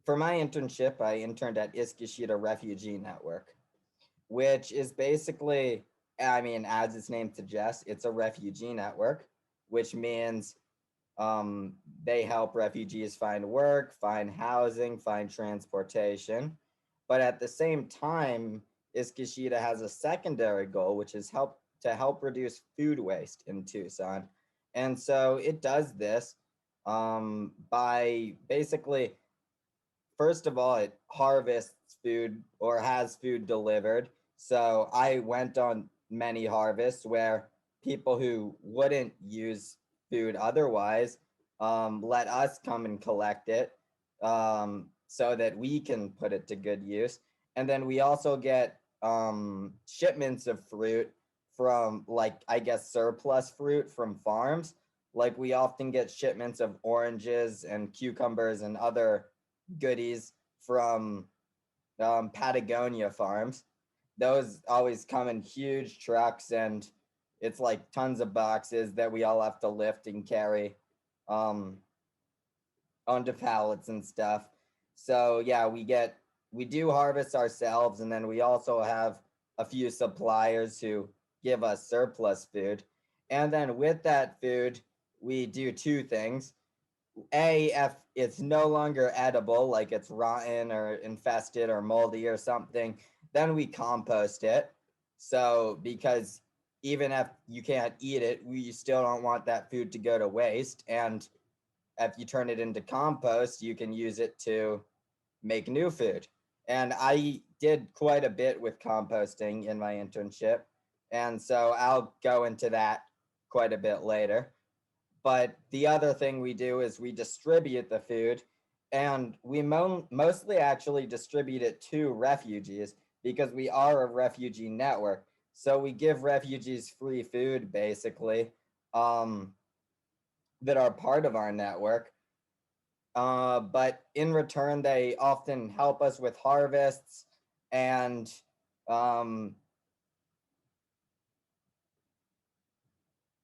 for my internship, I interned at Iskashitaa Refugee Network, which is basically, I mean, as its name suggests, it's a refugee network, which means um, they help refugees find work, find housing, find transportation. But at the same time, Iskashita has a secondary goal, which is help reduce food waste in Tucson. And so it does this by basically, first of all, it harvests food or has food delivered. So I went on many harvests where people who wouldn't use food otherwise let us come and collect it so that we can put it to good use. And then we also get shipments of fruit from, like, I guess, surplus fruit from farms. Like, we often get shipments of oranges and cucumbers and other goodies from Patagonia farms. Those always come in huge trucks, and it's like tons of boxes that we all have to lift and carry um, onto pallets and stuff. So yeah, we do harvest ourselves, and then we also have a few suppliers who give us surplus food. And then with that food, we do two things. If it's no longer edible, like it's rotten or infested or moldy or something, then we compost it. So, because even if you can't eat it, we still don't want that food to go to waste. And if you turn it into compost, you can use it to make new food. And I did quite a bit with composting in my internship. And so I'll go into that quite a bit later. But the other thing we do is we distribute the food, and we mostly actually distribute it to refugees because we are a refugee network. So we give refugees free food, basically, um, that are part of our network. But in return, they often help us with harvests, and um,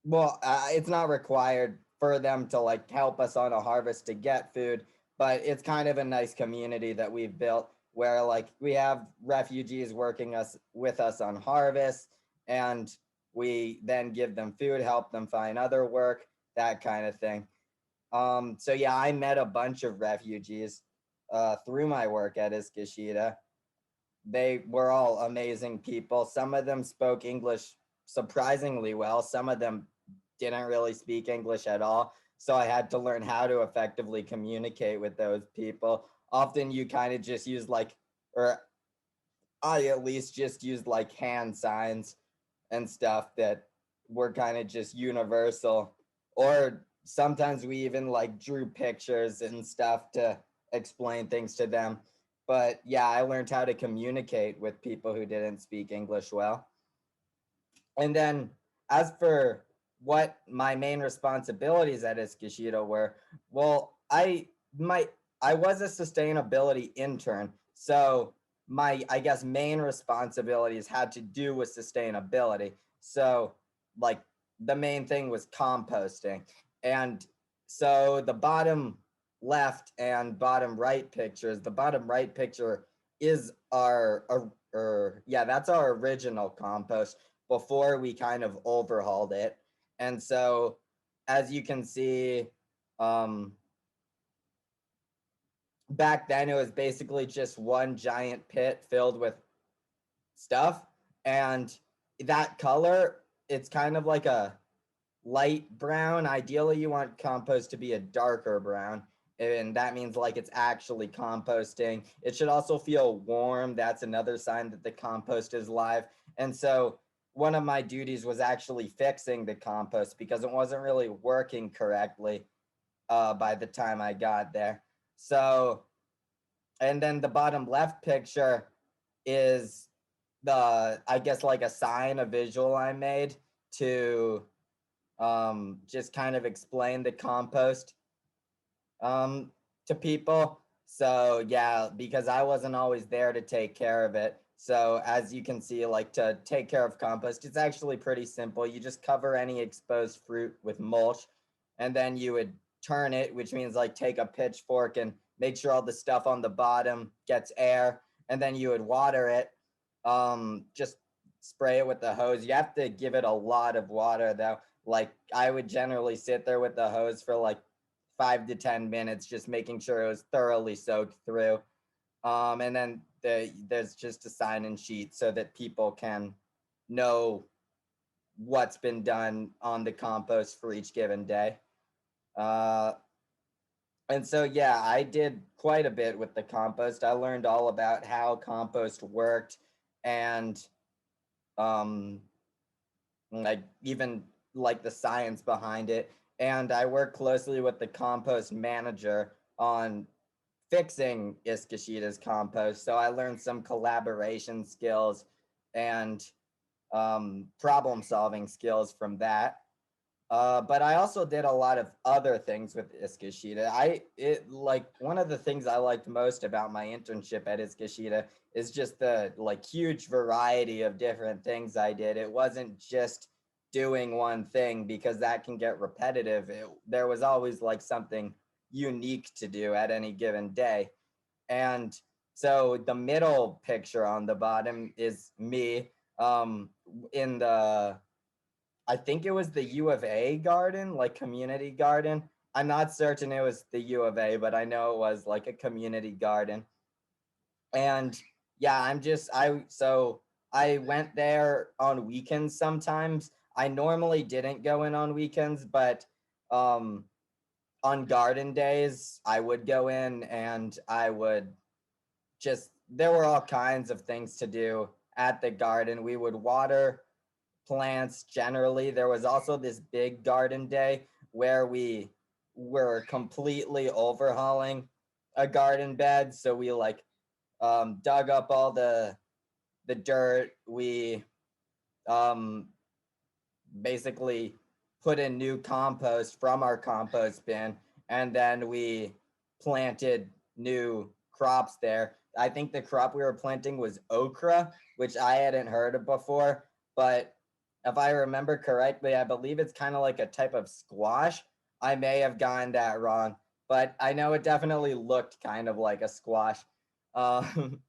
it's not required for them to like help us on a harvest to get food, but it's kind of a nice community that we've built where like we have refugees working us with us on harvest, and we then give them food, help them find other work, that kind of thing. So yeah, I met a bunch of refugees through my work at Iskashita. They were all amazing people. Some of them spoke English surprisingly well. Some of them didn't really speak English at all. So I had to learn how to effectively communicate with those people. Often you kind of just use like, or I at least just used like hand signs and stuff that were kind of just universal. Or sometimes we even like drew pictures and stuff to explain things to them. But yeah, I learned how to communicate with people who didn't speak English well. And then as for what my main responsibilities at Iskashita were, well, my I was a sustainability intern. So my, I guess, main responsibilities had to do with sustainability. So like the main thing was composting. And so the bottom left and bottom right pictures, the bottom right picture is yeah, that's our original compost before we kind of overhauled it. And so, as you can see, um, back then it was basically just one giant pit filled with stuff. And that color, it's kind of like a light brown. Ideally, you want compost to be a darker brown. And that means like it's actually composting. It should also feel warm. That's another sign that the compost is live. And so one of my duties was actually fixing the compost because it wasn't really working correctly by the time I got there. So, and then the bottom left picture is I guess like a sign, a visual I made to just kind of explain the compost um, to people. So yeah, because I wasn't always there to take care of it. So as you can see, like to take care of compost, it's actually pretty simple. You just cover any exposed fruit with mulch, and then you would turn it, which means like take a pitchfork and make sure all the stuff on the bottom gets air, and then you would water it. Just spray it with the hose. You have to give it a lot of water though. Like I would generally sit there with the hose for like 5 to 10 minutes, just making sure it was thoroughly soaked through. And then there's just a sign-in sheet so that people can know what's been done on the compost for each given day. And so, yeah, I did quite a bit with the compost. I learned all about how compost worked and like even like the science behind it. And I worked closely with the compost manager on fixing Iskashita's compost. So I learned some collaboration skills and problem solving skills from that. But I also did a lot of other things with Iskashita. Like one of the things I liked most about my internship at Iskashita is just the like huge variety of different things I did. It wasn't just doing one thing because that can get repetitive. There was always like something unique to do at any given day. And so the middle picture on the bottom is me in the I think it was the U of A garden, like community garden. I'm not certain it was the U of A, but I know it was like a community garden. And yeah, so I went there on weekends sometimes. I normally didn't go in on weekends, but um on garden days I would go in and I would just there were all kinds of things to do at the garden. We would water plants generally. There was also this big garden day where we were completely overhauling a garden bed. So we like dug up all the dirt. We um, basically put in new compost from our compost bin, and then we planted new crops there. I think the crop we were planting was okra, which I hadn't heard of before, but if I remember correctly, I believe it's kind of like a type of squash. I may have gotten that wrong, but I know it definitely looked kind of like a squash. Um,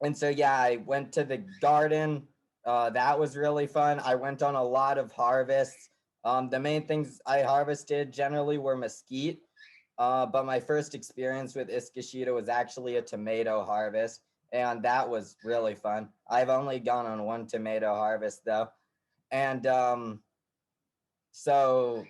and so, yeah, I went to the garden. That was really fun. I went on a lot of harvests. The main things I harvested generally were mesquite. But my first experience with Iskashita was actually a tomato harvest, and that was really fun. I've only gone on one tomato harvest though. And so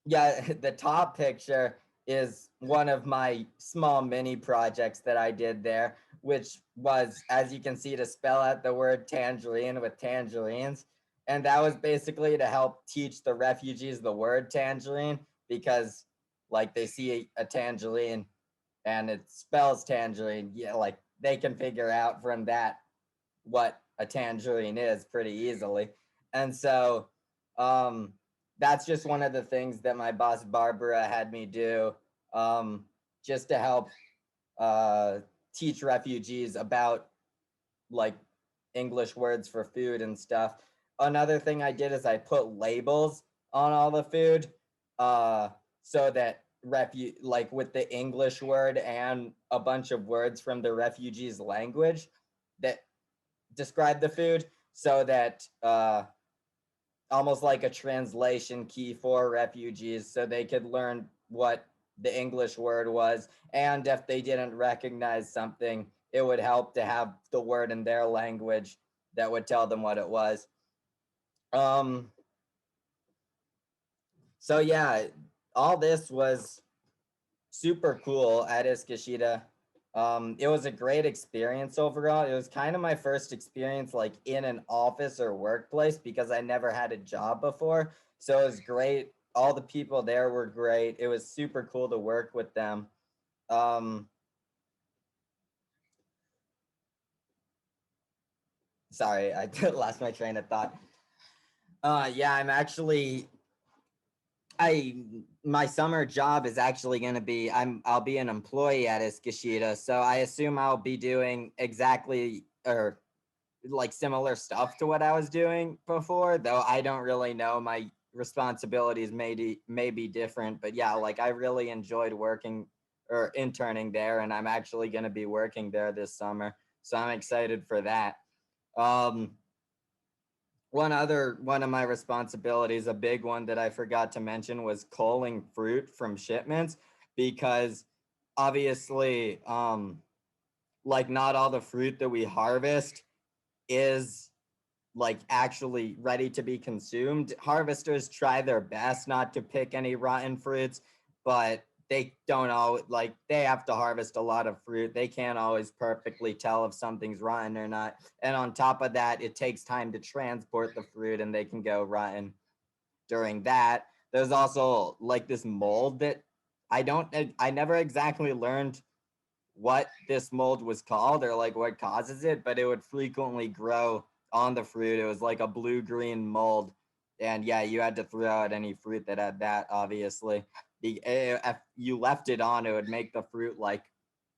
yeah, the top picture is one of my small mini projects that I did there, which was, as you can see, to spell out the word tangerine with tangerines. And that was basically to help teach the refugees the word tangerine because, like, they see a tangerine and it spells tangerine. Yeah, like, they can figure out from that what a tangerine is pretty easily. And so, that's just one of the things that my boss Barbara had me do, just to help teach refugees about like English words for food and stuff. Another thing I did is I put labels on all the food, so that like with the English word and a bunch of words from the refugees' language that describe the food, so that almost like a translation key for refugees so they could learn what the English word was. And if they didn't recognize something, it would help to have the word in their language that would tell them what it was. So yeah, all this was super cool at Iskashita. It was a great experience overall. It was kind of my first experience like in an office or workplace because I never had a job before. So it was great. All the people there were great. It was super cool to work with them. Sorry, I lost my train of thought. Yeah, my summer job is actually going to be I'll be an employee at Iskashita, so I assume I'll be doing exactly or like similar stuff to what I was doing before, though I don't really know my responsibilities may be different, but yeah, like I really enjoyed working or interning there, and I'm actually going to be working there this summer, so I'm excited for that. Um, one of my responsibilities, a big one that I forgot to mention, was culling fruit from shipments, because obviously, like not all the fruit that we harvest is like actually ready to be consumed. Harvesters try their best not to pick any rotten fruits, but they don't always, like they have to harvest a lot of fruit. They can't always perfectly tell if something's rotten or not. And on top of that, it takes time to transport the fruit and they can go rotten during that. There's also like this mold that I never exactly learned what this mold was called or like what causes it, but it would frequently grow on the fruit. It was like a blue green mold. And yeah, you had to throw out any fruit that had that, obviously. If you left it on, it would make the fruit like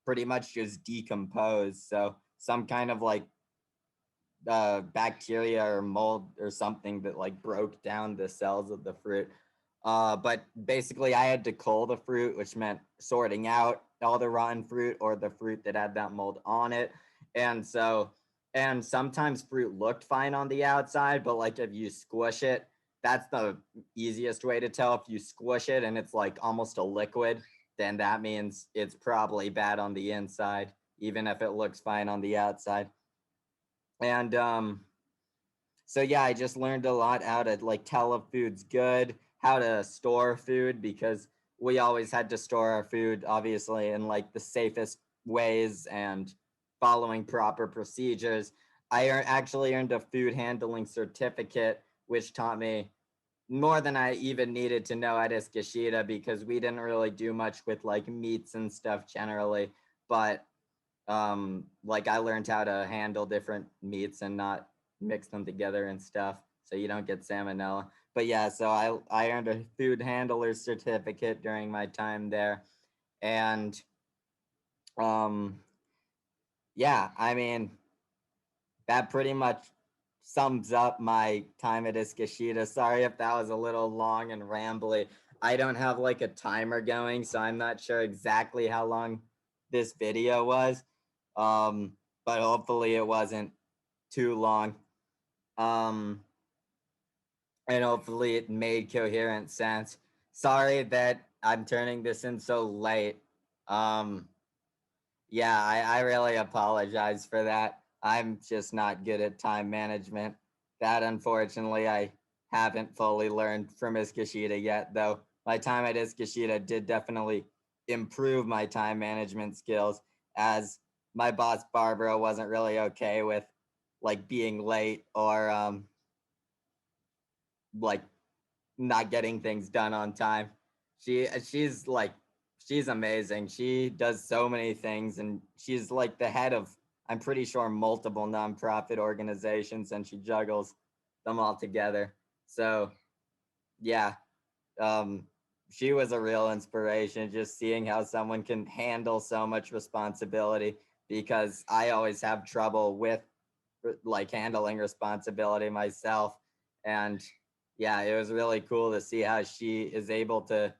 pretty much just decompose. So some kind of like bacteria or mold or something that like broke down the cells of the fruit. But basically, I had to cull the fruit, which meant sorting out all the rotten fruit or the fruit that had that mold on it. And so, and sometimes fruit looked fine on the outside, but like if you squish it, that's the easiest way to tell. If you squish it and it's like almost a liquid, then that means it's probably bad on the inside, even if it looks fine on the outside. And so yeah, I just learned a lot how to like tell if food's good, how to store food, because we always had to store our food obviously in like the safest ways and following proper procedures. Actually earned a food handling certificate, which taught me more than I even needed to know at Iskashitaa, because we didn't really do much with like meats and stuff generally, but like I learned how to handle different meats and not mix them together and stuff so you don't get salmonella. But yeah, so I earned a food handler certificate during my time there. And um yeah, I mean, that pretty much sums up my time at Iskashitaa. Sorry if that was a little long and rambly. I don't have like a timer going, so I'm not sure exactly how long this video was. Um, but hopefully it wasn't too long. Um, and hopefully it made coherent sense. Sorry that I'm turning this in so late. Um, yeah, I really apologize for that. I'm just not good at time management. That, unfortunately, I haven't fully learned from Iskashitaa yet, though my time at Iskashitaa did definitely improve my time management skills, as my boss, Barbara, wasn't really okay with like being late or like not getting things done on time. She's like she's amazing. She does so many things, and she's like the head of, I'm pretty sure, multiple nonprofit organizations, and she juggles them all together. So yeah, um, she was a real inspiration, just seeing how someone can handle so much responsibility, because I always have trouble with like handling responsibility myself. And yeah, it was really cool to see how she is able to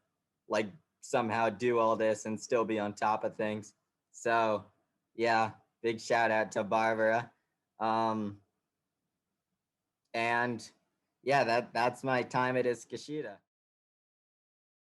like somehow do all this and still be on top of things. So yeah, big shout out to Barbara. Um, and yeah, that's my time at Iskashitaa.